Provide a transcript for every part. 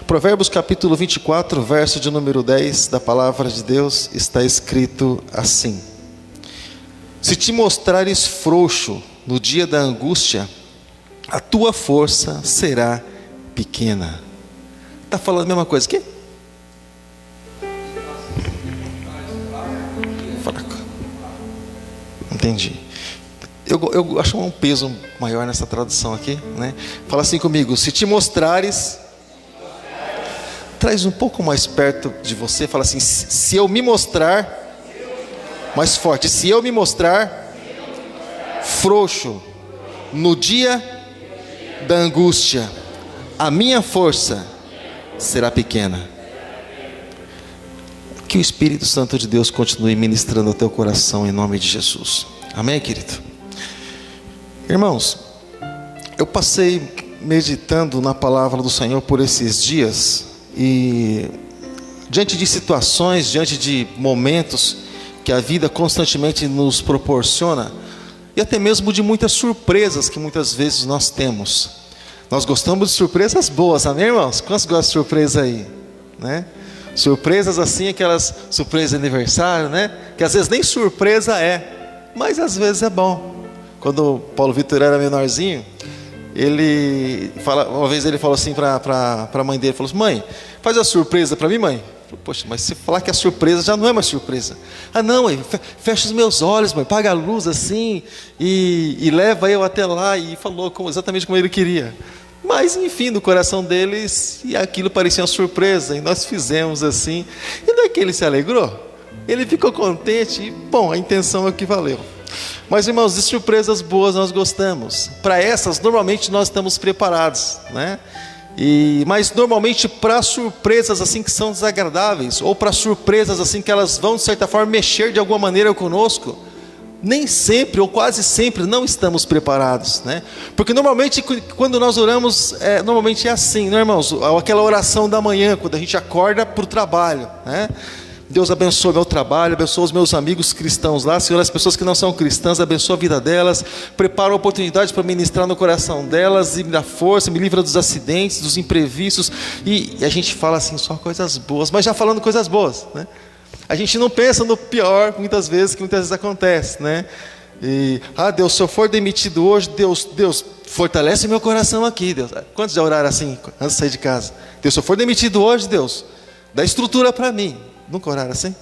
Provérbios capítulo 24, verso de número 10 da palavra de Deus, está escrito assim: se te mostrares frouxo no dia da angústia, a tua força será pequena. Está falando a mesma coisa aqui? Fraco. Entendi. Eu acho um peso maior nessa tradução aqui, né? Fala assim comigo: se te mostrares, traz um pouco mais perto de você, fala assim: se eu me mostrar, mais forte, se eu me mostrar frouxo no dia da angústia, a minha força será pequena. Que o Espírito Santo de Deus continue ministrando ao teu coração em nome de Jesus. Amém, querido? Irmãos, eu passei meditando na palavra do Senhor por esses dias, e diante de situações, diante de momentos que a vida constantemente nos proporciona, e até mesmo de muitas surpresas que muitas vezes nós temos. Nós gostamos de surpresas boas, amém, irmãos? Quantos gostam de surpresa aí? Né? Surpresas assim, aquelas surpresas de aniversário, né? Que às vezes nem surpresa é, mas às vezes é bom. Quando o Paulo Vitor era menorzinho, uma vez ele falou assim para a mãe dele, falou assim: mãe, faz a surpresa para mim, mãe. Poxa, mas se falar que a surpresa já não é mais surpresa. Ah não, mãe, fecha os meus olhos, mãe, apaga a luz assim e leva eu até lá. E falou exatamente como ele queria. Mas enfim, no coração deles, e aquilo parecia uma surpresa, e nós fizemos assim. E não é que ele se alegrou? Ele ficou contente, e bom, a intenção é o que valeu. Mas irmãos, de surpresas boas nós gostamos. Para essas, normalmente nós estamos preparados, né? Mas normalmente para surpresas assim que são desagradáveis, ou para surpresas assim que elas vão de certa forma mexer de alguma maneira conosco, nem sempre ou quase sempre não estamos preparados, né? Porque normalmente quando nós oramos, normalmente é assim, né, irmãos? Aquela oração da manhã, quando a gente acorda para o trabalho, né? Deus abençoa meu trabalho, abençoa os meus amigos cristãos lá. Senhor, as pessoas que não são cristãs, abençoa a vida delas, prepara a oportunidade para ministrar no coração delas, e me dá força, me livra dos acidentes, dos imprevistos. E a gente fala assim, só coisas boas, mas já falando coisas boas, né? A gente não pensa no pior, muitas vezes acontece, né? Deus, se eu for demitido hoje, Deus, fortalece meu coração aqui, Deus. Quantos já oraram assim, antes de sair de casa? Deus, se eu for demitido hoje, Deus, dá estrutura para mim. Nunca oraram assim?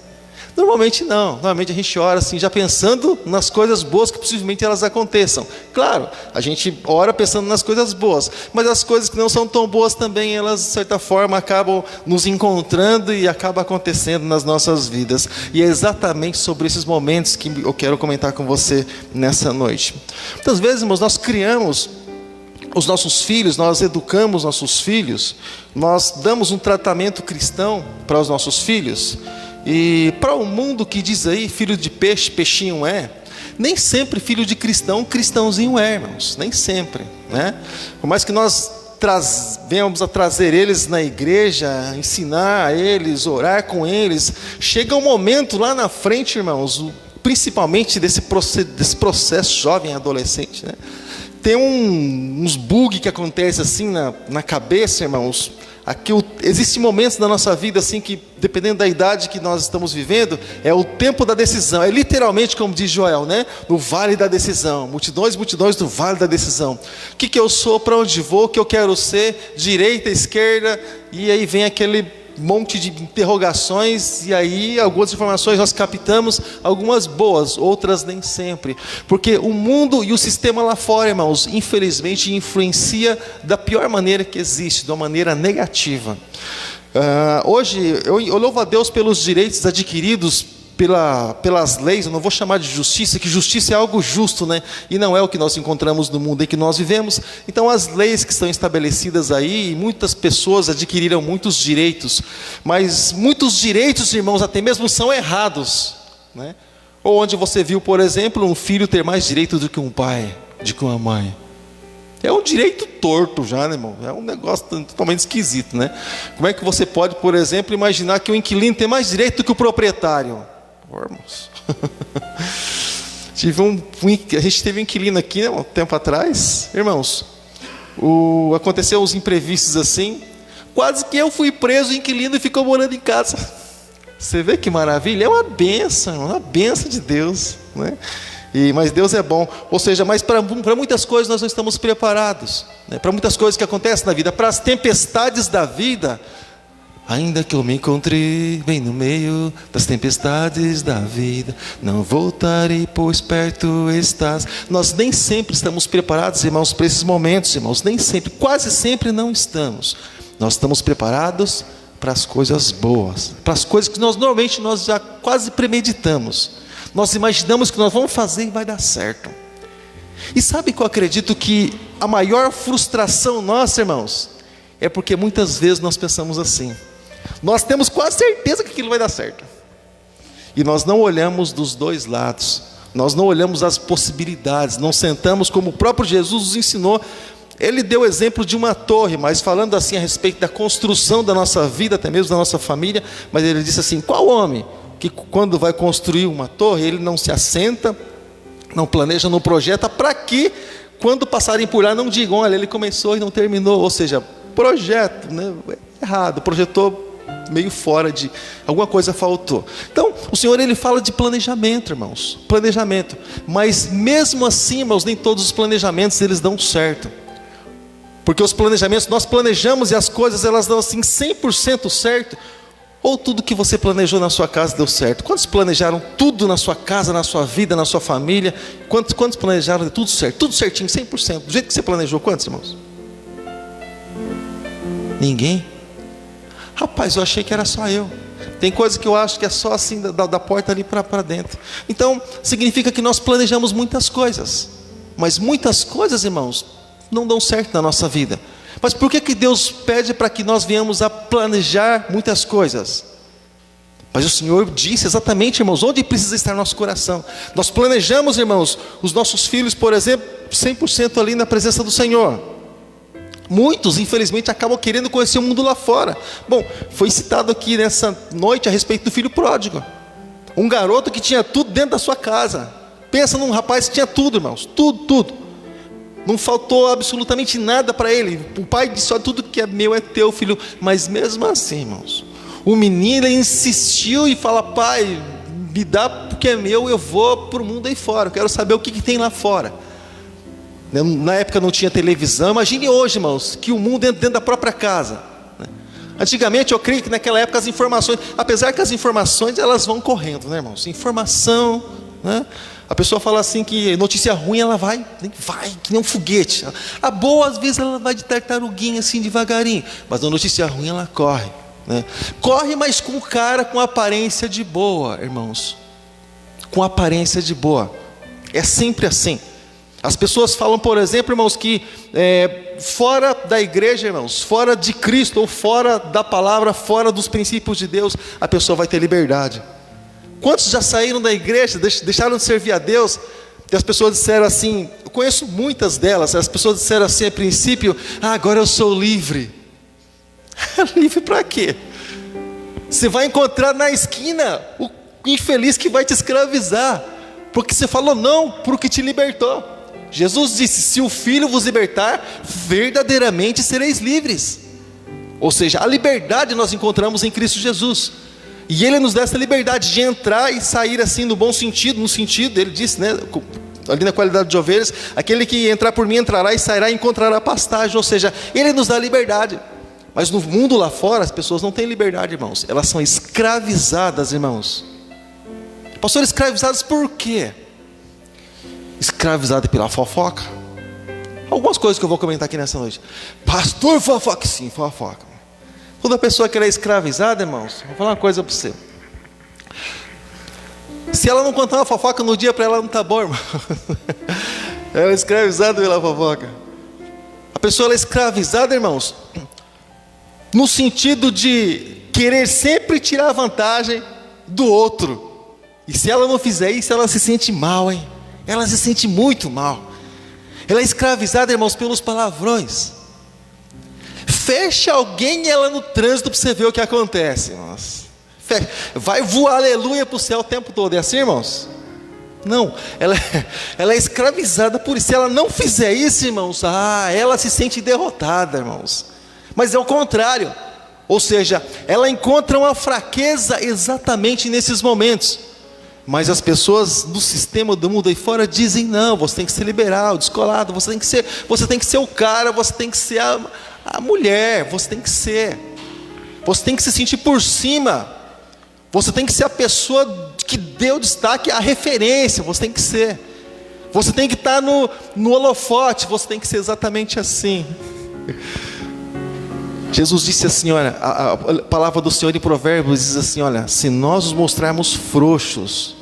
Normalmente não. Normalmente a gente ora assim, já pensando nas coisas boas que possivelmente elas aconteçam. Claro, a gente ora pensando nas coisas boas, mas as coisas que não são tão boas também, elas de certa forma acabam nos encontrando e acabam acontecendo nas nossas vidas. E é exatamente sobre esses momentos que eu quero comentar com você nessa noite. Muitas vezes, irmãos, nós criamos os nossos filhos, nós educamos nossos filhos, nós damos um tratamento cristão para os nossos filhos, e para o mundo que diz aí, filho de peixe, peixinho é, nem sempre filho de cristão, cristãozinho é, irmãos, nem sempre, né? Por mais que nós venhamos a trazer eles na igreja, ensinar a eles, orar com eles, chega um momento lá na frente, irmãos, principalmente desse processo jovem adolescente, né? Tem uns bugs que acontecem assim na cabeça, irmãos. Existem momentos na nossa vida assim que, dependendo da idade que nós estamos vivendo, é o tempo da decisão. É literalmente como diz Joel, né? No vale da decisão. Multidões do vale da decisão. O que eu sou, para onde vou, o que eu quero ser, direita, esquerda. E aí vem aquele monte de interrogações, e aí algumas informações nós captamos, algumas boas, outras nem sempre, porque o mundo e o sistema lá fora, irmãos, infelizmente influencia da pior maneira que existe, de uma maneira negativa. Hoje eu louvo a Deus pelos direitos adquiridos pelas leis. Eu não vou chamar de justiça, que justiça é algo justo, né? E não é o que nós encontramos no mundo em que nós vivemos. Então as leis que estão estabelecidas aí, muitas pessoas adquiriram muitos direitos, mas muitos direitos, irmãos, até mesmo são errados, né? Ou onde você viu, por exemplo, um filho ter mais direito do que um pai, do que uma mãe. É um direito torto já, né, irmão? É um negócio totalmente esquisito, né? Como é que você pode, por exemplo, imaginar que o inquilino tem mais direito do que o proprietário? Irmãos. A gente teve um inquilino aqui, né, um tempo atrás, irmãos. Aconteceu uns imprevistos assim. Quase que eu fui preso, inquilino, e ficou morando em casa. Você vê que maravilha? É uma bênção de Deus, né? Mas Deus é bom. Ou seja, mas para muitas coisas nós não estamos preparados, né? Para muitas coisas que acontecem na vida, para as tempestades da vida. Ainda que eu me encontre bem no meio das tempestades da vida, não voltarei, pois perto estás. Nós nem sempre estamos preparados, irmãos, para esses momentos, irmãos. Nem sempre, quase sempre não estamos. Nós estamos preparados para as coisas boas, para as coisas que normalmente nós já quase premeditamos. Nós imaginamos que nós vamos fazer e vai dar certo. E sabe que eu acredito que a maior frustração nossa, irmãos, é porque muitas vezes nós pensamos assim. Nós temos quase certeza que aquilo vai dar certo. E nós não olhamos dos dois lados. Nós não olhamos as possibilidades. Não sentamos como o próprio Jesus nos ensinou. Ele deu o exemplo de uma torre, mas falando assim a respeito da construção da nossa vida, até mesmo da nossa família. Mas ele disse assim, qual homem que quando vai construir uma torre, ele não se assenta, não planeja, não projeta, para que quando passarem por lá não digam, olha, ele começou e não terminou. Ou seja, projeto, né? Errado, projetou meio fora de, alguma coisa faltou. Então, o Senhor, Ele fala de planejamento, irmãos, planejamento, mas mesmo assim, irmãos, nem todos os planejamentos, eles dão certo, porque os planejamentos, nós planejamos e as coisas, elas dão assim, 100% certo, ou tudo que você planejou na sua casa deu certo? Quantos planejaram tudo na sua casa, na sua vida, na sua família? Quantos planejaram tudo certo, tudo certinho, 100%, do jeito que você planejou? Quantos, irmãos? Ninguém? Rapaz, eu achei que era só eu. Tem coisa que eu acho que é só assim, da porta ali para dentro. Então, significa que nós planejamos muitas coisas. Mas muitas coisas, irmãos, não dão certo na nossa vida. Mas por que Deus pede para que nós venhamos a planejar muitas coisas? Mas o Senhor disse exatamente, irmãos, onde precisa estar nosso coração. Nós planejamos, irmãos, os nossos filhos, por exemplo, 100% ali na presença do Senhor. Muitos, infelizmente, acabam querendo conhecer o mundo lá fora. Bom, foi citado aqui nessa noite a respeito do filho pródigo. Um garoto que tinha tudo dentro da sua casa. Pensa num rapaz que tinha tudo, irmãos, tudo. Não faltou absolutamente nada para ele. O pai disse, olha, tudo que é meu é teu, filho. Mas mesmo assim, irmãos, o menino insistiu e fala, pai, me dá porque é meu, eu vou para o mundo aí fora. Eu quero saber o que tem lá fora. Na época não tinha televisão. Imagine hoje, irmãos, que o mundo dentro da própria casa. Antigamente eu creio que naquela época as informações, apesar que as informações elas vão correndo, né, irmãos? Informação, né? A pessoa fala assim que notícia ruim ela vai que nem um foguete. A boa às vezes ela vai de tartaruguinha assim devagarinho, mas a notícia ruim ela corre, né? Corre, mas com o cara com aparência de boa, irmãos. Com aparência de boa. É sempre assim. As pessoas falam, por exemplo, irmãos, que fora da igreja, irmãos, fora de Cristo, ou fora da palavra, fora dos princípios de Deus, a pessoa vai ter liberdade. Quantos já saíram da igreja, deixaram de servir a Deus, e as pessoas disseram assim, eu conheço muitas delas, as pessoas disseram assim a princípio, agora eu sou livre. Livre para quê? Você vai encontrar na esquina o infeliz que vai te escravizar, porque você falou não para o que te libertou. Jesus disse, se o Filho vos libertar, verdadeiramente sereis livres. Ou seja, a liberdade nós encontramos em Cristo Jesus. E Ele nos dá essa liberdade de entrar e sair assim no bom sentido, no sentido, Ele disse, né, ali na qualidade de ovelhas, aquele que entrar por mim entrará e sairá e encontrará pastagem. Ou seja, Ele nos dá liberdade. Mas no mundo lá fora, as pessoas não têm liberdade, irmãos. Elas são escravizadas, irmãos. Pastor, escravizadas por quê? Escravizado pela fofoca. Algumas coisas que eu vou comentar aqui nessa noite. Pastor, fofoca, sim, fofoca. Toda pessoa que é escravizada, irmãos, vou falar uma coisa para você. Se ela não contar uma fofoca no dia, para ela não está bom, irmão. Ela é escravizada pela fofoca. A pessoa ela é escravizada, irmãos, no sentido de querer sempre tirar vantagem do outro. E se ela não fizer isso, ela se sente mal, hein? Ela se sente muito mal. Ela é escravizada, irmãos, pelos palavrões. Fecha alguém ela no trânsito para você ver o que acontece. Nossa. Vai voar aleluia para o céu o tempo todo. É assim, irmãos? Não, ela é escravizada por isso. Se ela não fizer isso, irmãos, ela se sente derrotada, irmãos. Mas é o contrário. Ou seja, ela encontra uma fraqueza exatamente nesses momentos. Mas as pessoas do sistema do mundo aí fora dizem: não, você tem que ser liberal, descolado, você tem que ser o cara, você tem que ser a mulher, você tem que se sentir por cima, você tem que ser a pessoa que deu destaque, a referência, você tem que estar no holofote, você tem que ser exatamente assim. Jesus disse assim, olha, a palavra do Senhor em Provérbios diz assim, olha: se nós nos mostrarmos frouxos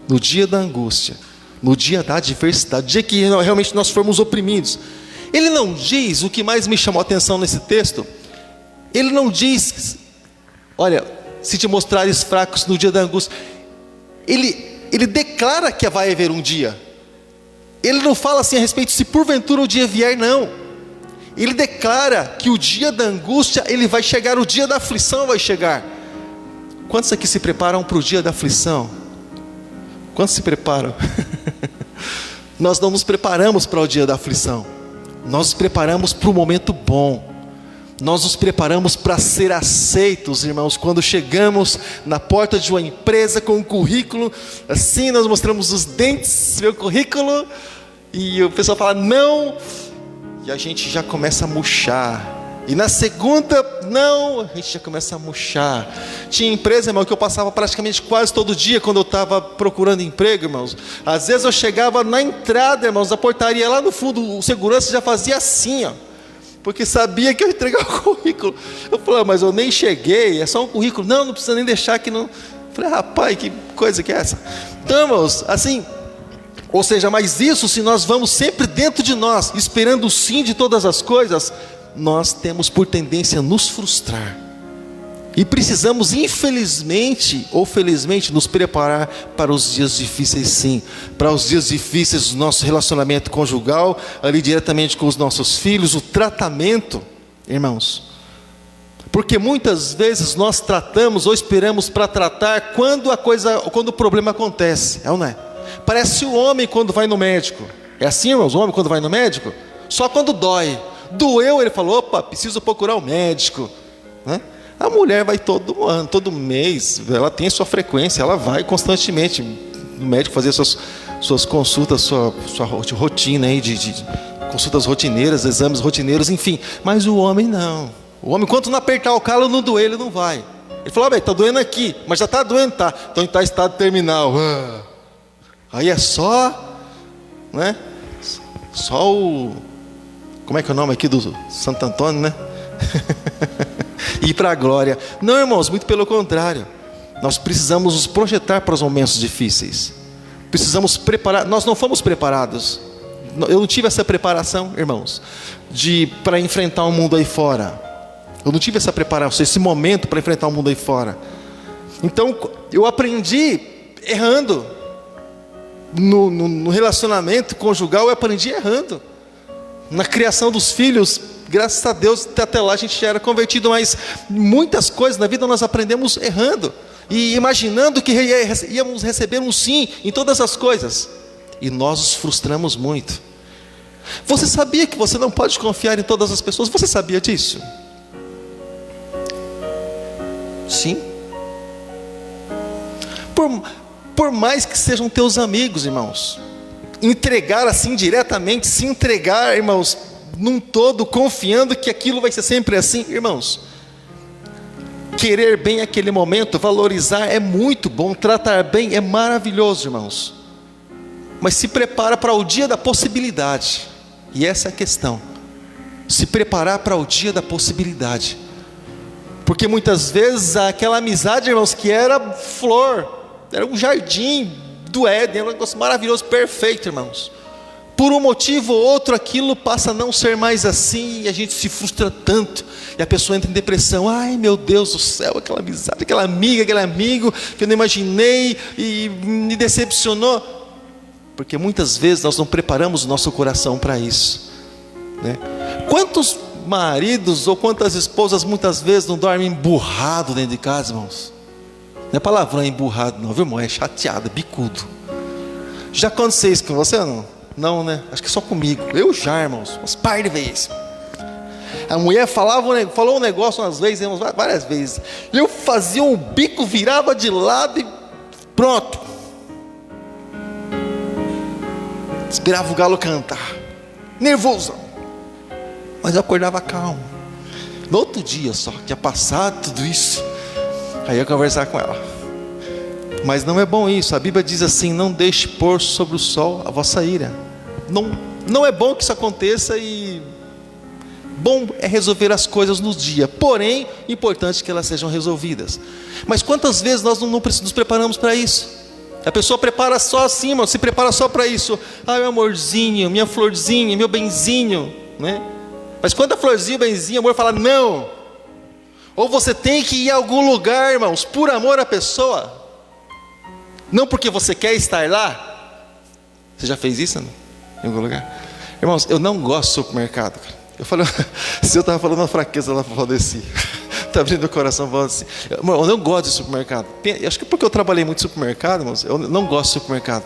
no dia da angústia, no dia da adversidade, no dia que realmente nós formos oprimidos, ele não diz, o que mais me chamou a atenção nesse texto, ele não diz, olha, se te mostrares fracos no dia da angústia, ele declara que vai haver um dia. Ele não fala assim a respeito se porventura o dia vier, não. Ele declara que o dia da angústia, ele vai chegar, o dia da aflição vai chegar. Quantos aqui se preparam para o dia da aflição? Quantos se preparam? Nós não nos preparamos para o dia da aflição. Nós nos preparamos para o momento bom. Nós nos preparamos para ser aceitos, irmãos. Quando chegamos na porta de uma empresa com um currículo, assim nós mostramos os dentes, meu currículo, e o pessoal fala não, e a gente já começa a murchar. E na segunda, não, a gente já começa a murchar. Tinha empresa, irmão, que eu passava praticamente quase todo dia quando eu estava procurando emprego, irmãos. Às vezes eu chegava na entrada, irmãos, da portaria, lá no fundo, o segurança já fazia assim, ó, porque sabia que eu ia entregar o currículo. Eu falei: mas eu nem cheguei, é só um currículo. Não precisa nem deixar que não. Eu falei: rapaz, que coisa que é essa? Então, irmãos, assim, ou seja, mas isso, se nós vamos sempre dentro de nós, esperando o sim de todas as coisas, nós temos por tendência a nos frustrar. E precisamos, infelizmente ou felizmente, nos preparar para os dias difíceis, sim. Para os dias difíceis do nosso relacionamento conjugal, ali diretamente com os nossos filhos, o tratamento, irmãos. Porque muitas vezes nós tratamos ou esperamos para tratar quando o problema acontece, é ou não é? Parece o homem quando vai no médico. É assim, irmãos, o homem quando vai no médico? Só quando dói. Doeu, ele falou: opa, preciso procurar o médico, né? A mulher vai todo ano, todo mês, ela tem a sua frequência, ela vai constantemente no médico fazer suas consultas, sua rotina aí de consultas rotineiras, exames rotineiros, enfim. Mas o homem não. O homem, enquanto não apertar o calo, não doer, ele não vai. Ele falou: está doendo aqui, mas já está doendo, tá? Então está em estado terminal. Aí é só, né? Só o... como é que é o nome aqui do Santo Antônio, né? Ir para a glória. Não, irmãos, muito pelo contrário. Nós precisamos nos projetar para os momentos difíceis. Precisamos preparar. Nós não fomos preparados. Eu não tive essa preparação, irmãos, para enfrentar o mundo aí fora. Eu não tive essa preparação, esse momento para enfrentar o mundo aí fora. Então, eu aprendi errando. No relacionamento conjugal, eu aprendi errando. Na criação dos filhos, graças a Deus, até lá a gente já era convertido, mas muitas coisas na vida nós aprendemos errando, e imaginando que íamos receber um sim em todas as coisas, e nós nos frustramos muito. Você sabia que você não pode confiar em todas as pessoas? Você sabia disso? Sim. Por mais que sejam teus amigos, irmãos, entregar assim diretamente, se entregar, irmãos, num todo, confiando que aquilo vai ser sempre assim, irmãos. Querer bem aquele momento, valorizar é muito bom, tratar bem é maravilhoso, irmãos. Mas se prepara para o dia da possibilidade. E essa é a questão. Se preparar para o dia da possibilidade. Porque muitas vezes aquela amizade, irmãos, que era flor, era um jardim do Éden, era um negócio maravilhoso, perfeito, irmãos. Por um motivo ou outro, aquilo passa a não ser mais assim, e a gente se frustra tanto, e a pessoa entra em depressão. Ai, meu Deus do céu, aquela amizade, aquela amiga, aquele amigo que eu não imaginei e me decepcionou. Porque muitas vezes nós não preparamos o nosso coração para isso, né? Quantos maridos ou quantas esposas muitas vezes não dormem emburrado dentro de casa, irmãos? Não é palavrão emburrado não, viu, irmão? É chateado, bicudo. Já aconteceu isso com você ou não? Não, né? Acho que é só comigo. Eu já, irmãos, uns par de vezes. A mulher falou um negócio umas vezes, irmãos, várias vezes. Eu fazia um bico, virava de lado e pronto. Esperava o galo cantar. Nervoso. Mas eu acordava calmo. No outro dia só, que ia passar tudo isso, aí eu ia conversar com ela. Mas não é bom isso. A Bíblia diz assim: não deixe pôr sobre o sol a vossa ira. Não é bom que isso aconteça, e bom é resolver as coisas no dia, porém, importante que elas sejam resolvidas. Mas quantas vezes nós não nos preparamos para isso? A pessoa prepara só assim, irmão, se prepara só para isso. Ah, meu amorzinho, minha florzinha, meu benzinho, né? Mas quando a florzinha, o benzinho, o amor fala não. Ou você tem que ir a algum lugar, irmãos, por amor à pessoa, não porque você quer estar lá. Você já fez isso, não? Em algum lugar? Irmãos, eu não gosto de supermercado, cara. Eu falei, se eu estava falando uma fraqueza lá para Valdeci, está abrindo o coração falando assim, eu não gosto de supermercado. Acho que porque eu trabalhei muito em supermercado, irmãos, eu não gosto de supermercado.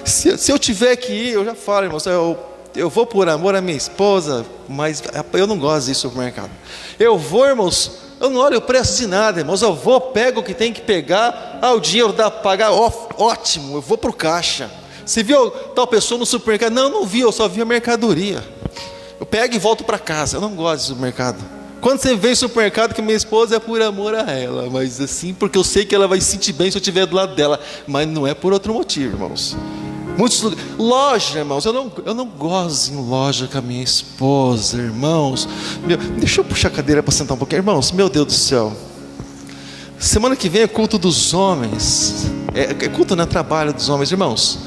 Se eu tiver que ir, eu já falo, irmãos, eu vou por amor à minha esposa, mas eu não gosto de ir em supermercado. Eu vou, irmãos, eu não olho o preço de nada, irmãos, eu vou, pego o que tem que pegar, o dinheiro dá para pagar, ótimo, eu vou para o caixa. Você viu tal pessoa no supermercado? Não vi, eu só vi a mercadoria. Eu pego e volto para casa. Eu não gosto de supermercado. Quando você vem no supermercado, que minha esposa é por amor a ela, mas assim, porque eu sei que ela vai se sentir bem se eu estiver do lado dela, mas não é por outro motivo, irmãos. Muitos lugares, loja, irmãos, eu não gosto de ir em loja com a minha esposa, irmãos. Deixa eu puxar a cadeira para sentar um pouquinho, irmãos. Meu Deus do céu. Semana que vem é culto dos homens. É culto, não é trabalho dos homens, irmãos.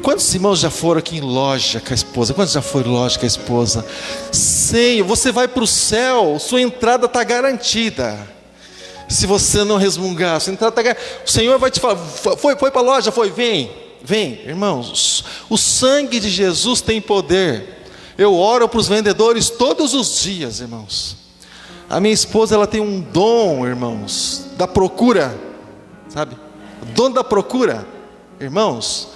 Quantos irmãos já foram aqui em loja com a esposa? Quantos já foram em loja com a esposa? Senhor, você vai para o céu, sua entrada está garantida. Se você não resmungar, sua entrada está garantida. O Senhor vai te falar, foi para a loja, vem, irmãos. O sangue de Jesus tem poder. Eu oro para os vendedores todos os dias, irmãos. A minha esposa, ela tem um dom, irmãos, da procura, sabe? O dom da procura, irmãos.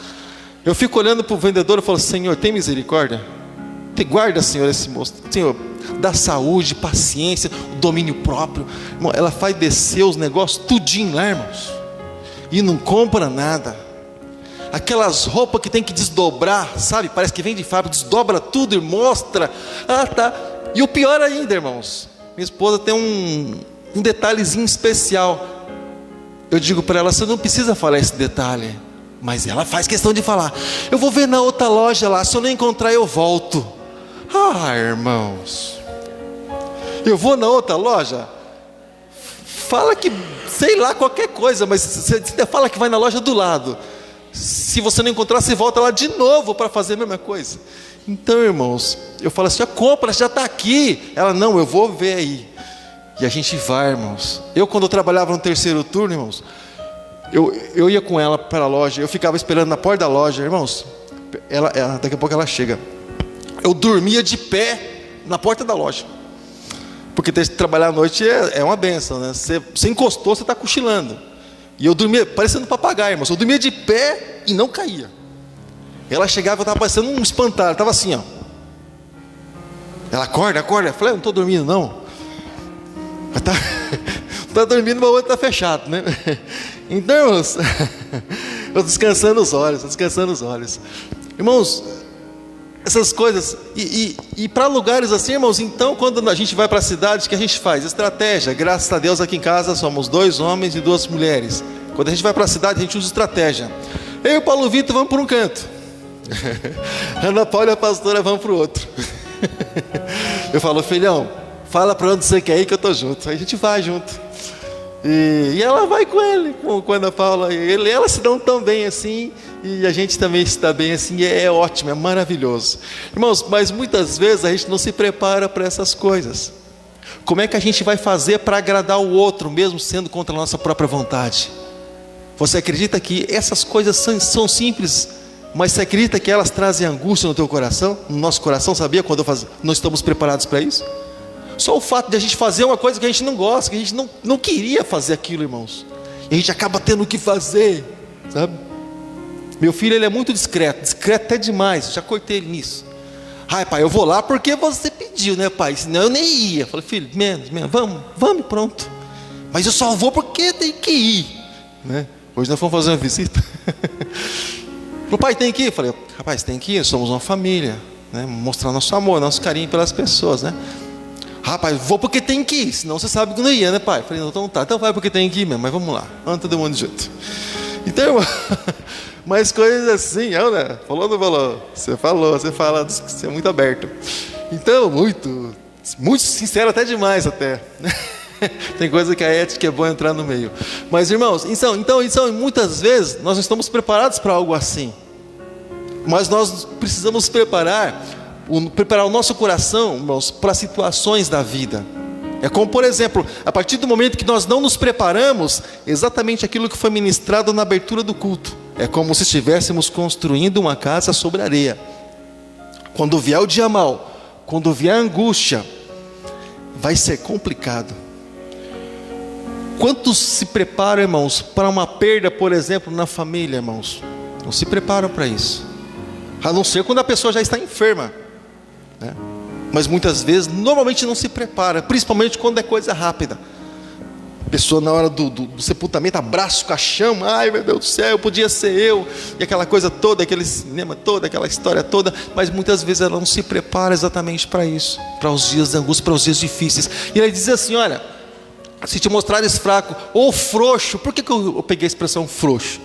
Eu fico olhando para o vendedor e falo: Senhor, tem misericórdia? Guarda, Senhor, esse moço. Senhor, dá saúde, paciência, domínio próprio. Irmão, ela faz descer os negócios tudinho lá, irmãos, e não compra nada. Aquelas roupas que tem que desdobrar, sabe? Parece que vem de fábrica, desdobra tudo e mostra. Ah, tá. E o pior ainda, irmãos, minha esposa tem um detalhezinho especial. Eu digo para ela: você não precisa falar esse detalhe. Mas ela faz questão de falar: eu vou ver na outra loja lá, se eu não encontrar eu volto. Ah, irmãos, eu vou na outra loja, fala que, sei lá, qualquer coisa, mas você fala que vai na loja do lado. Se você não encontrar, você volta lá de novo para fazer a mesma coisa. Então, irmãos, eu falo assim: a compra já está aqui. Ela: não, eu vou ver aí. E a gente vai, irmãos. Eu, quando eu trabalhava no terceiro turno, irmãos, eu ia com ela para a loja, eu ficava esperando na porta da loja, irmãos. Daqui a pouco ela chega. Eu dormia de pé na porta da loja, porque ter que trabalhar à noite é uma benção, né? Você encostou, você está cochilando. E eu dormia parecendo papagaio, irmãos. Eu dormia de pé e não caía. Ela chegava, eu estava parecendo um espantalho, estava assim, ó. Ela: acorda. Eu falei: não estou dormindo não. Está dormindo, mas o olho está fechado, né? Então, irmãos, eu descansando os olhos. Irmãos, essas coisas, e para lugares assim, irmãos, então, quando a gente vai para a cidade, o que a gente faz? Estratégia. Graças a Deus, aqui em casa somos 2 homens e 2 mulheres. Quando a gente vai para a cidade, a gente usa estratégia. Eu e o Paulo Vitor vamos para um canto, Ana Paula e a pastora vão para o outro. Eu falo: filhão, fala para onde você quer ir que eu estou junto. Aí a gente vai junto. E ela vai com ele, com a Ana Paula. Ela se dão tão bem assim, e a gente também se dá bem assim. É ótimo, é maravilhoso. Irmãos, mas muitas vezes a gente não se prepara para essas coisas. Como é que a gente vai fazer para agradar o outro, mesmo sendo contra a nossa própria vontade? Você acredita que essas coisas são simples, mas você acredita que elas trazem angústia no teu coração, no nosso coração, sabia? Quando não estamos preparados para isso? Só o fato de a gente fazer uma coisa que a gente não gosta, que a gente não queria fazer aquilo, irmãos, e a gente acaba tendo que fazer, sabe? Meu filho, ele é muito discreto até demais, já cortei ele nisso. Ai, pai, eu vou lá porque você pediu, né, pai? Senão eu nem ia. Eu falei, filho, menos, vamos, pronto. Mas eu só vou porque tem que ir, né? Hoje nós fomos fazer uma visita. O pai tem que ir. Eu falei, rapaz, tem que ir, somos uma família, né? Mostrar nosso amor, nosso carinho pelas pessoas, né? Rapaz, vou porque tem que ir, senão você sabe que não ia, né, pai? Eu falei, não, então tá, então vai porque tem que ir mesmo, mas vamos lá, vamos todo mundo junto. Então, mas coisas assim, né? Falou ou não falou? Você falou, você fala, você é muito aberto. Então, muito sincero, até demais até. Tem coisa que a ética é bom entrar no meio. Mas, irmãos, então muitas vezes nós não estamos preparados para algo assim. Mas nós precisamos preparar o nosso coração, irmãos, para situações da vida. É como, por exemplo, a partir do momento que nós não nos preparamos, exatamente aquilo que foi ministrado na abertura do culto. É como se estivéssemos construindo uma casa sobre areia. Quando vier o dia mau, quando vier a angústia, vai ser complicado. Quantos se preparam, irmãos, para uma perda, por exemplo, na família, irmãos? Não se preparam para isso. A não ser quando a pessoa já está enferma, né? Mas muitas vezes, normalmente não se prepara, principalmente quando é coisa rápida. A pessoa na hora do sepultamento abraça o caixão, ai meu Deus do céu, podia ser eu, e aquela coisa toda, aquele cinema todo, aquela história toda, mas muitas vezes ela não se prepara exatamente para isso, para os dias de angústia, para os dias difíceis. E ele diz assim, olha, se te mostrares fraco ou frouxo, por que eu peguei a expressão frouxo?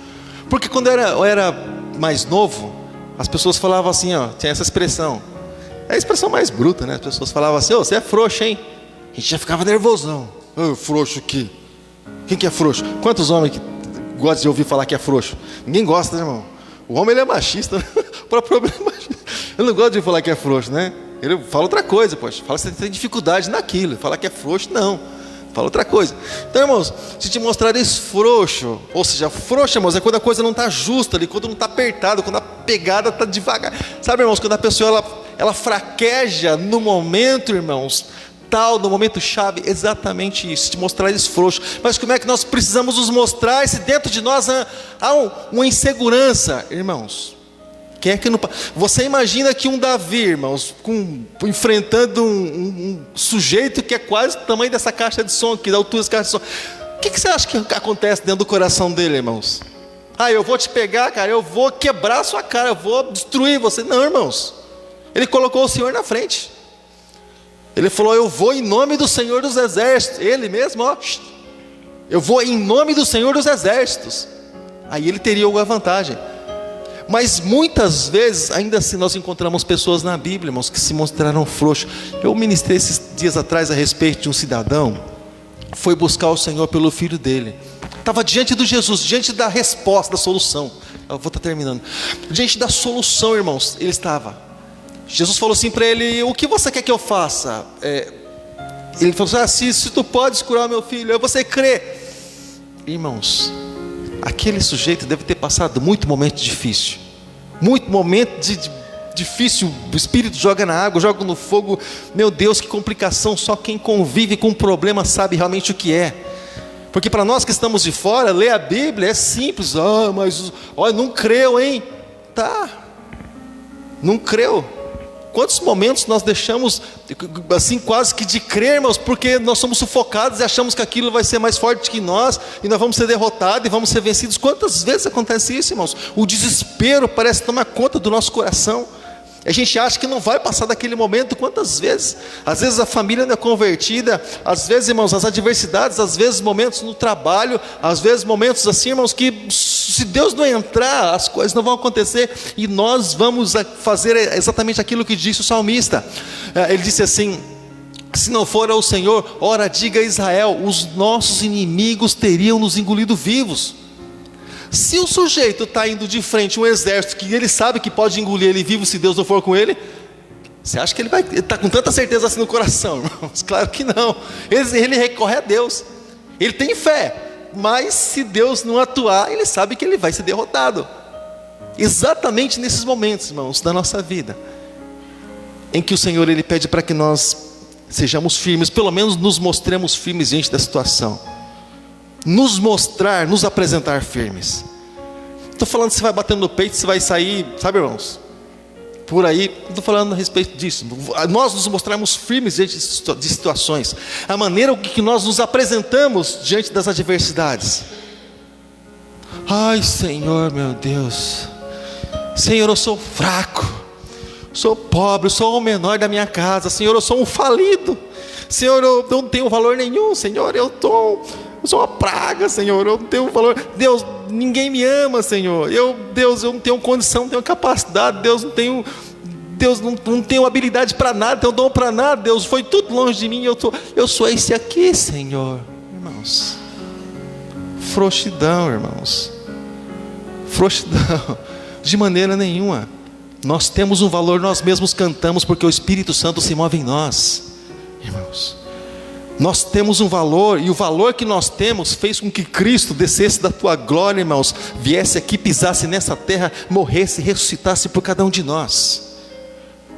Porque quando eu era mais novo, as pessoas falavam assim, ó, tinha essa expressão, é a expressão mais bruta, né? As pessoas falavam assim, você é frouxo, hein? A gente já ficava nervosão. Frouxo o quê? Quem que é frouxo? Quantos homens que gostam de ouvir falar que é frouxo? Ninguém gosta, né, irmão? O homem, ele é machista, né? O próprio homem é machista. Ele não gosta de falar que é frouxo, né? Ele fala outra coisa, poxa. Fala que você tem dificuldade naquilo. Falar que é frouxo, não. Fala outra coisa. Então, irmãos, se te mostrares frouxo, ou seja, frouxo, irmãos, é quando a coisa não está justa ali, quando não está apertado, quando a pegada está devagar. Sabe, irmãos, quando a pessoa ela fraqueja no momento, irmãos, tal, no momento chave, exatamente isso, se te mostrares frouxo. Mas como é que nós precisamos nos mostrar se dentro de nós há uma insegurança, irmãos? Quem é que não... Você imagina que um Davi, irmãos, enfrentando um sujeito que é quase o tamanho dessa caixa de som, que dá altura dessa caixa de som. O que você acha que acontece dentro do coração dele, irmãos? Eu vou te pegar, cara, eu vou quebrar a sua cara, eu vou destruir você. Não, irmãos. Ele colocou o Senhor na frente. Ele falou, eu vou em nome do Senhor dos Exércitos. Ele mesmo, ó, eu vou em nome do Senhor dos Exércitos. Aí ele teria alguma vantagem. Mas muitas vezes, ainda assim, nós encontramos pessoas na Bíblia, irmãos, que se mostraram frouxos. Eu ministrei esses dias atrás a respeito de um cidadão que foi buscar o Senhor pelo filho dele. Estava diante de Jesus, diante da resposta, da solução. Eu vou estar terminando. Diante da solução, irmãos, ele estava. Jesus falou assim para ele, o que você quer que eu faça? Ele falou assim, se tu podes curar meu filho, você crê? Irmãos, aquele sujeito deve ter passado muito momento difícil. Muito momento difícil. O Espírito joga na água, joga no fogo. Meu Deus, que complicação. Só quem convive com o problema sabe realmente o que é. Porque para nós que estamos de fora, ler a Bíblia é simples. Mas olha, não creu, hein? Tá, não creu. Quantos momentos nós deixamos assim quase que de crer, irmãos, porque nós somos sufocados e achamos que aquilo vai ser mais forte que nós e nós vamos ser derrotados e vamos ser vencidos. Quantas vezes acontece isso, irmãos? O desespero parece tomar conta do nosso coração. A gente acha que não vai passar daquele momento. Quantas vezes? Às vezes a família não é convertida, às vezes, irmãos, as adversidades, às vezes momentos no trabalho, às vezes momentos assim, irmãos, que se Deus não entrar, as coisas não vão acontecer e nós vamos fazer exatamente aquilo que disse o salmista. Ele disse assim, se não for o Senhor, ora diga a Israel, os nossos inimigos teriam nos engolido vivos. Se o sujeito está indo de frente a um exército que ele sabe que pode engolir ele vivo se Deus não for com ele, você acha que ele está com tanta certeza assim no coração, irmãos? Claro que não. Ele recorre a Deus, ele tem fé, mas se Deus não atuar, ele sabe que ele vai ser derrotado. Exatamente nesses momentos, irmãos, da nossa vida, em que o Senhor ele pede para que nós sejamos firmes, pelo menos nos mostremos firmes diante da situação. Nos mostrar, nos apresentar firmes. Estou falando que você vai batendo no peito, você vai sair, sabe, irmãos? por aí, estou falando a respeito disso. Nós nos mostrarmos firmes diante de situações. A maneira que nós nos apresentamos diante das adversidades. Ai, Senhor, meu Deus. Senhor, eu sou fraco. Sou pobre, sou o menor da minha casa. Senhor, eu sou um falido. Senhor, eu não tenho valor nenhum. Senhor, eu sou uma praga, Senhor. Eu não tenho valor. Deus, ninguém me ama, Senhor. Deus, eu não tenho condição, não tenho capacidade. Deus, não tenho habilidade para nada, não tenho dom para nada. Deus, foi tudo longe de mim. Eu sou esse aqui, Senhor. Irmãos, frouxidão, irmãos. Frouxidão. De maneira nenhuma. Nós temos um valor, nós mesmos cantamos, porque o Espírito Santo se move em nós, irmãos. Nós temos um valor, e o valor que nós temos fez com que Cristo descesse da tua glória, irmãos, viesse aqui, pisasse nessa terra, morresse, ressuscitasse por cada um de nós.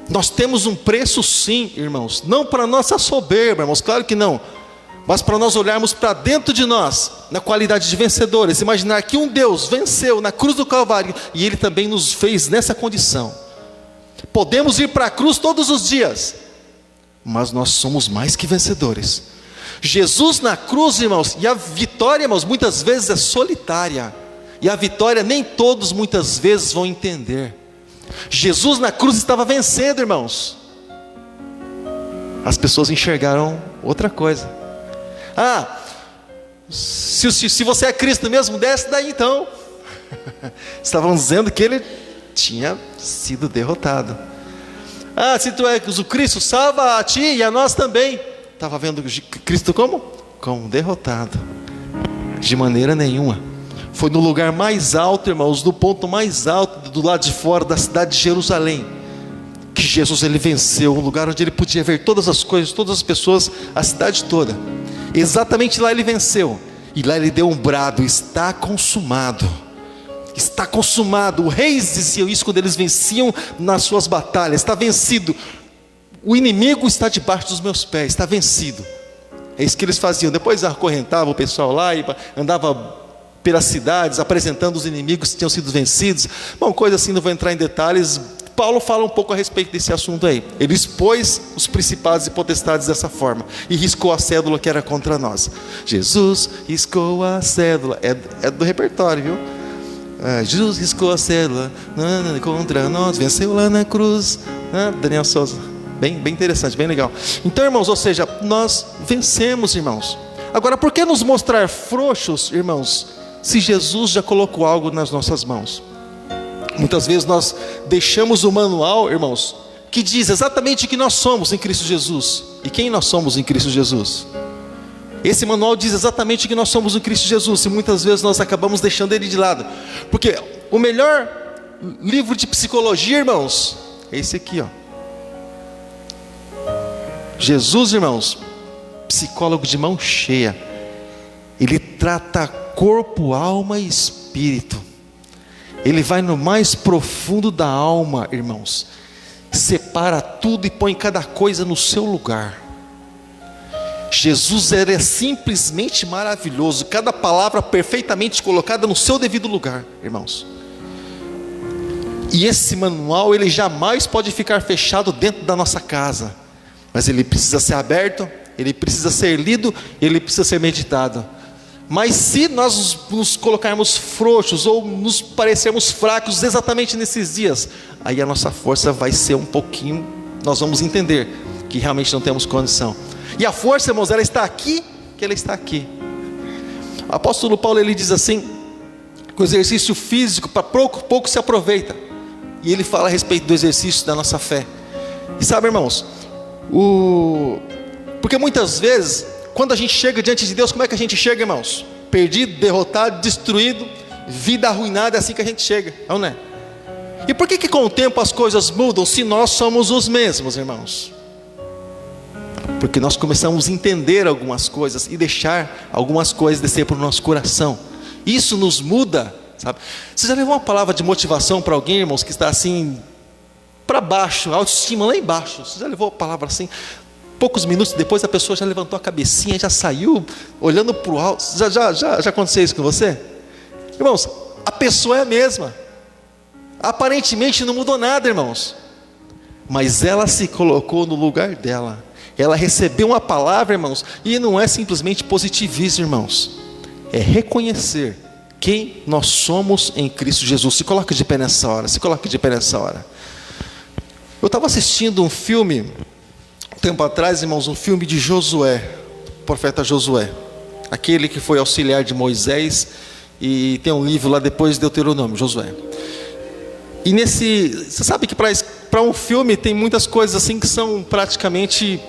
Nós temos um preço sim, irmãos, não para nossa soberba, irmãos, claro que não, mas para nós olharmos para dentro de nós, na qualidade de vencedores, imaginar que um Deus venceu na cruz do Calvário, e Ele também nos fez nessa condição. Podemos ir para a cruz todos os dias, mas nós somos mais que vencedores. Jesus na cruz, irmãos, e a vitória, irmãos, muitas vezes é solitária, e a vitória nem todos muitas vezes vão entender. Jesus na cruz estava vencendo, irmãos. As pessoas enxergaram outra coisa. Se você é Cristo mesmo, desce daí então. Estavam dizendo que ele tinha sido derrotado. Se tu és o Cristo, salva a ti e a nós também. Estava vendo Cristo como derrotado. De maneira nenhuma. Foi no lugar mais alto, irmãos, no ponto mais alto do lado de fora da cidade de Jerusalém, que Jesus ele venceu, um lugar onde ele podia ver todas as coisas, todas as pessoas, a cidade toda. Exatamente lá ele venceu, e lá ele deu um brado: está consumado, está consumado. Os reis diziam isso quando eles venciam nas suas batalhas: está vencido, o inimigo está debaixo dos meus pés, está vencido. É isso que eles faziam. Depois acorrentavam o pessoal lá e andava pelas cidades apresentando os inimigos que tinham sido vencidos. Bom, coisa assim, não vou entrar em detalhes. Paulo fala um pouco a respeito desse assunto aí. Ele expôs os principados e potestades dessa forma, e riscou a cédula que era contra nós. Jesus riscou a cédula. É do repertório, viu? Jesus riscou a cédula contra nós, venceu lá na cruz. Daniel Souza. Bem interessante, bem legal. Então, irmãos, ou seja, nós vencemos, irmãos. Agora, por que nos mostrar frouxos, irmãos, se Jesus já colocou algo nas nossas mãos? Muitas vezes nós deixamos o manual, irmãos, que diz exatamente o que nós somos em Cristo Jesus. E quem nós somos em Cristo Jesus? Esse manual diz exatamente o que nós somos em Cristo Jesus, e muitas vezes nós acabamos deixando ele de lado. Porque o melhor livro de psicologia, irmãos, é esse aqui, ó. Jesus, irmãos, psicólogo de mão cheia. Ele trata corpo, alma e espírito. Ele vai no mais profundo da alma, irmãos. Separa tudo e põe cada coisa no seu lugar. Jesus era simplesmente maravilhoso. Cada palavra perfeitamente colocada no seu devido lugar, irmãos. E esse manual, ele jamais pode ficar fechado dentro da nossa casa. Mas ele precisa ser aberto, ele precisa ser lido, ele precisa ser meditado. Mas se nós nos colocarmos frouxos ou nos parecermos fracos exatamente nesses dias, aí a nossa força vai ser um pouquinho, nós vamos entender que realmente não temos condição. E a força, irmãos, ela está aqui, que ela está aqui. O apóstolo Paulo, ele diz assim, que o exercício físico para pouco se aproveita. E ele fala a respeito do exercício da nossa fé. E sabe, irmãos, porque muitas vezes, quando a gente chega diante de Deus, como é que a gente chega, irmãos? Perdido, derrotado, destruído, vida arruinada, é assim que a gente chega, não é? E por que com o tempo as coisas mudam, se nós somos os mesmos, irmãos? Porque nós começamos a entender algumas coisas e deixar algumas coisas descer para o nosso coração. Isso nos muda, sabe? Você já levou uma palavra de motivação para alguém, irmãos, que está assim, para baixo, autoestima lá embaixo? Você já levou a palavra assim? Poucos minutos depois a pessoa já levantou a cabecinha, já saiu olhando para o alto. Já aconteceu isso com você? Irmãos, a pessoa é a mesma. Aparentemente não mudou nada, irmãos. mas ela se colocou no lugar dela. Ela recebeu uma palavra, irmãos, e não é simplesmente positivismo, irmãos. É reconhecer quem nós somos em Cristo Jesus. Se coloque de pé nessa hora, se coloque de pé nessa hora. Eu estava assistindo um filme, um tempo atrás, irmãos, um filme de Josué, o profeta Josué, aquele que foi auxiliar de Moisés, e tem um livro lá depois de Deuteronômio, Josué. E você sabe que para um filme tem muitas coisas assim que são praticamente,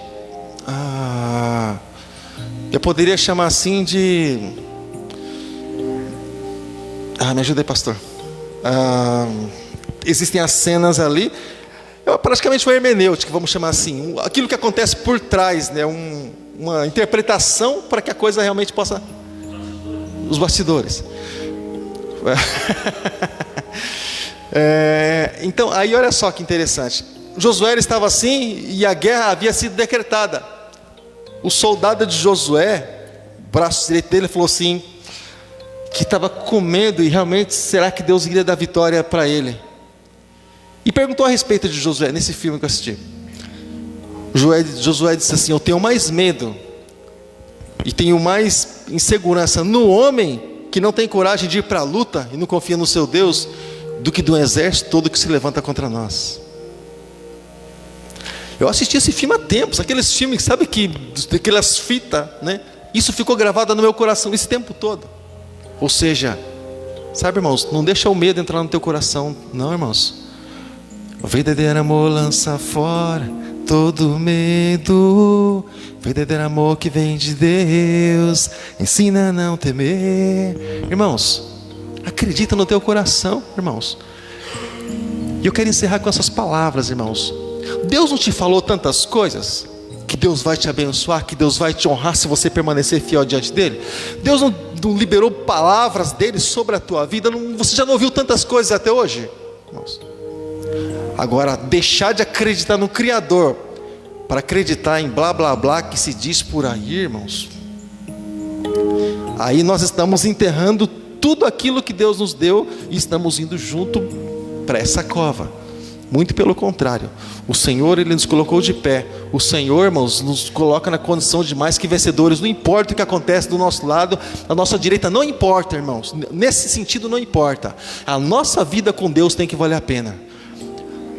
eu poderia chamar assim de, me ajuda aí, pastor. Existem as cenas ali, praticamente uma hermenêutica, vamos chamar assim, aquilo que acontece por trás, né? Uma interpretação para que a coisa realmente possa, os bastidores. Então, aí olha só que interessante. Josué estava assim e a guerra havia sido decretada. O soldado de Josué, o braço direito dele, falou assim, que estava com medo, e realmente, será que Deus iria dar vitória para ele? E perguntou a respeito de Josué, nesse filme que eu assisti. Josué disse assim: eu tenho mais medo e tenho mais insegurança no homem que não tem coragem de ir para a luta e não confia no seu Deus, do que do exército todo que se levanta contra nós. Eu assisti esse filme há tempos, aqueles filmes, sabe, aquelas fitas, né? Isso ficou gravado no meu coração esse tempo todo. Ou seja, sabe, irmãos, não deixa o medo entrar no teu coração, não, irmãos. O verdadeiro amor lança fora todo medo. O verdadeiro amor que vem de Deus ensina a não temer. Irmãos, acredita no teu coração, irmãos. E eu quero encerrar com essas palavras, irmãos. Deus não te falou tantas coisas, que Deus vai te abençoar, que Deus vai te honrar se você permanecer fiel diante dele? Deus não liberou palavras dele sobre a tua vida? Você já não ouviu tantas coisas até hoje, irmãos? Agora, deixar de acreditar no Criador para acreditar em blá blá blá que se diz por aí, irmãos, aí nós estamos enterrando tudo aquilo que Deus nos deu e estamos indo junto para essa cova. Muito pelo contrário, o Senhor, Ele nos colocou de pé. O Senhor, irmãos, nos coloca na condição de mais que vencedores. Não importa o que acontece do nosso lado, da nossa direita, não importa, irmãos. Nesse sentido não importa. A nossa vida com Deus tem que valer a pena.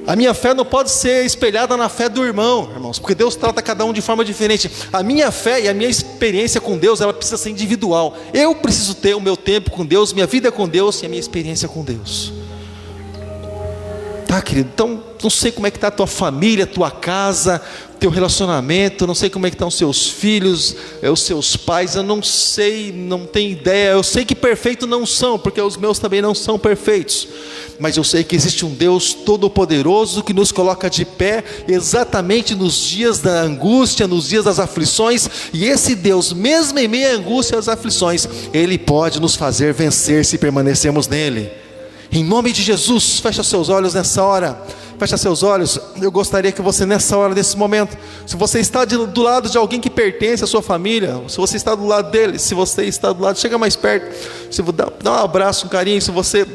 A minha fé não pode ser espelhada na fé do irmão, irmãos, porque Deus trata cada um de forma diferente. A minha fé e a minha experiência com Deus, ela precisa ser individual. Eu preciso ter o meu tempo com Deus, minha vida com Deus e a minha experiência com Deus. Tá, querido? Então, não sei como é que está a tua família, a tua casa, teu relacionamento, não sei como é que estão os seus filhos, os seus pais, eu não sei, não tenho ideia. Eu sei que perfeitos não são, porque os meus também não são perfeitos, mas eu sei que existe um Deus todo-poderoso que nos coloca de pé exatamente nos dias da angústia, nos dias das aflições, e esse Deus, mesmo em meio à angústia e às aflições, Ele pode nos fazer vencer se permanecermos nele. Em nome de Jesus, fecha seus olhos nessa hora. Fecha seus olhos. Eu gostaria que você nessa hora, nesse momento, se você está do lado de alguém que pertence à sua família, se você está do lado dele, se você está do lado, chega mais perto, se dá um abraço, um carinho. Se você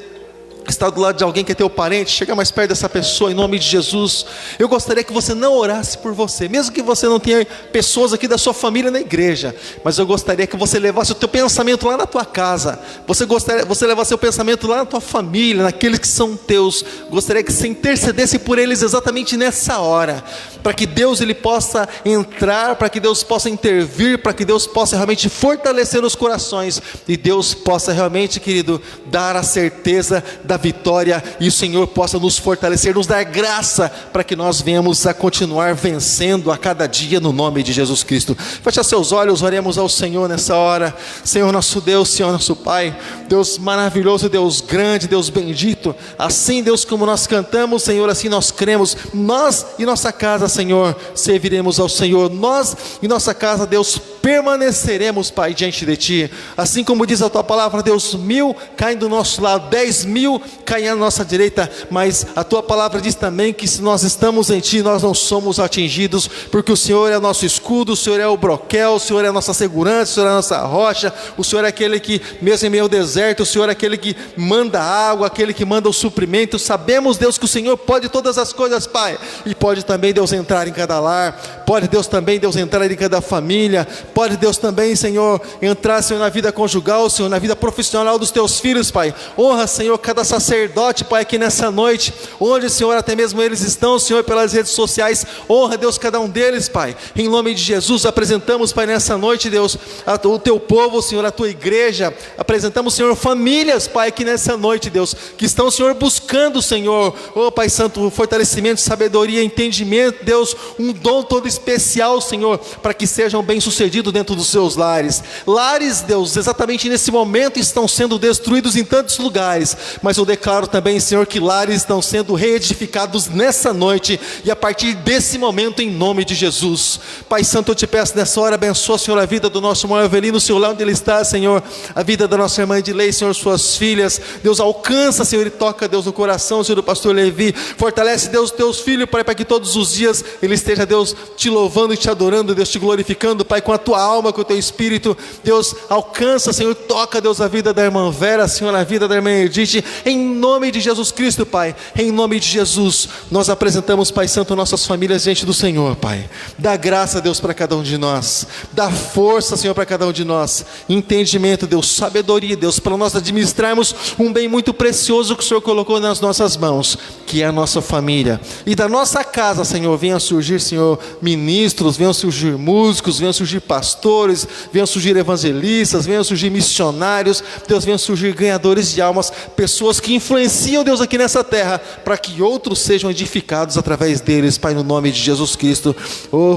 está do lado de alguém que é teu parente, chega mais perto dessa pessoa, em nome de Jesus. Eu gostaria que você não orasse por você, mesmo que você não tenha pessoas aqui da sua família na igreja, mas eu gostaria que você levasse o teu pensamento lá na tua casa, você levasse o pensamento lá na tua família, naqueles que são teus. Gostaria que você intercedesse por eles exatamente nessa hora, para que Deus ele possa entrar, para que Deus possa intervir, para que Deus possa realmente fortalecer os corações, e Deus possa realmente, querido, dar a certeza da vitória, e o Senhor possa nos fortalecer, nos dar graça, para que nós venhamos a continuar vencendo a cada dia, no nome de Jesus Cristo. Feche seus olhos, oremos ao Senhor nessa hora. Senhor nosso Deus, Senhor nosso Pai, Deus maravilhoso, Deus grande, Deus bendito, assim, Deus, como nós cantamos, Senhor, assim nós cremos. Nós e nossa casa, Senhor, serviremos ao Senhor. Nós e nossa casa, Deus, permaneceremos, Pai, diante de Ti. Assim como diz a Tua palavra, Deus, 1000 caem do nosso lado, 10.000 inimigo caia à nossa direita, mas a tua palavra diz também que se nós estamos em ti, nós não somos atingidos, porque o Senhor é o nosso escudo, o Senhor é o broquel, o Senhor é a nossa segurança, o Senhor é a nossa rocha, o Senhor é aquele que, mesmo em meio ao deserto, o Senhor é aquele que manda água, aquele que manda o suprimento. Sabemos, Deus, que o Senhor pode todas as coisas, Pai, e pode também, Deus, entrar em cada lar, pode, Deus, também, Deus, entrar em cada família, pode, Deus, também, Senhor, entrar, Senhor, na vida conjugal, Senhor, na vida profissional dos teus filhos, Pai. Honra, Senhor, cada sacerdote, Pai, aqui nessa noite, onde, Senhor, até mesmo eles estão, Senhor, pelas redes sociais. Honra, Deus, cada um deles, Pai, em nome de Jesus. Apresentamos, Pai, nessa noite, Deus, o teu povo, Senhor, a tua igreja. Apresentamos, Senhor, famílias, Pai, aqui nessa noite, Deus, que estão, Senhor, buscando, Senhor, Pai Santo, fortalecimento, sabedoria, entendimento, Deus, um dom todo especial, Senhor, para que sejam bem-sucedidos dentro dos seus lares. Lares, Deus, exatamente nesse momento estão sendo destruídos em tantos lugares, mas eu declaro também, Senhor, que lares estão sendo reedificados nessa noite, e a partir desse momento, em nome de Jesus. Pai Santo, eu te peço nessa hora, abençoa, Senhor, a vida do nosso irmão Avelino, Senhor, lá onde ele está, Senhor, a vida da nossa irmã Edilei, Senhor, suas filhas, Deus, alcança, Senhor, e toca, Deus, no coração, Senhor, do pastor Levi. Fortalece, Deus, teus filhos, Pai, para que todos os dias ele esteja, Deus, te louvando e te adorando, Deus, te glorificando, Pai, com a tua alma, com o teu espírito. Deus, alcança, Senhor, toca, Deus, a vida da irmã Vera, Senhor, a vida da irmã Edith, em nome de Jesus Cristo, Pai, em nome de Jesus. Nós apresentamos, Pai Santo, nossas famílias diante do Senhor, Pai. Dá graça, Deus, para cada um de nós, dá força, Senhor, para cada um de nós, entendimento, Deus, sabedoria, Deus, para nós administrarmos um bem muito precioso que o Senhor colocou nas nossas mãos, que é a nossa família. E da nossa casa, Senhor, venha surgir, Senhor, ministros, venham surgir músicos, venham surgir pastores, venham surgir evangelistas, venham surgir missionários, Deus, venham surgir ganhadores de almas, pessoas que influenciam, Deus, aqui nessa terra, para que outros sejam edificados através deles, Pai, no nome de Jesus Cristo.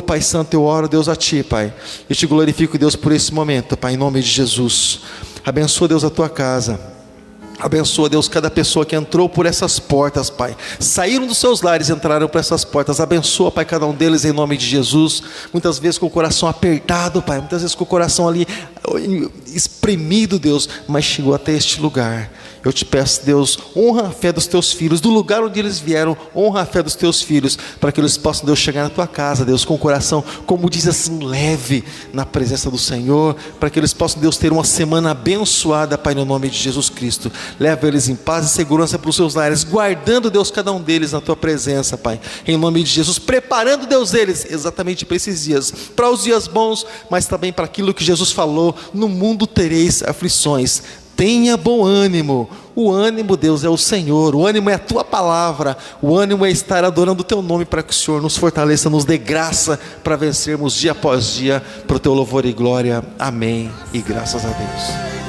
Pai Santo, eu oro, Deus, a Ti, Pai, e te glorifico, Deus, por esse momento, Pai, em nome de Jesus. Abençoa, Deus, a Tua casa. Abençoa, Deus, cada pessoa que entrou por essas portas, Pai, saíram dos seus lares, entraram por essas portas. Abençoa, Pai, cada um deles em nome de Jesus. Muitas vezes com o coração apertado, Pai, muitas vezes com o coração ali espremido, Deus, mas chegou até este lugar. Eu te peço, Deus, honra a fé dos teus filhos, do lugar onde eles vieram, honra a fé dos teus filhos, para que eles possam, Deus, chegar na tua casa, Deus, com o coração, como diz assim, leve na presença do Senhor, para que eles possam, Deus, ter uma semana abençoada, Pai, no nome de Jesus Cristo. Leva eles em paz e segurança para os seus lares, guardando, Deus, cada um deles na tua presença, Pai, em nome de Jesus, preparando, Deus, eles exatamente para esses dias, para os dias bons, mas também para aquilo que Jesus falou: no mundo tereis aflições. Tenha bom ânimo. O ânimo, Deus, é o Senhor. O ânimo é a Tua palavra. O ânimo é estar adorando o Teu nome, para que o Senhor nos fortaleça, nos dê graça para vencermos dia após dia, para o Teu louvor e glória. Amém. E graças a Deus.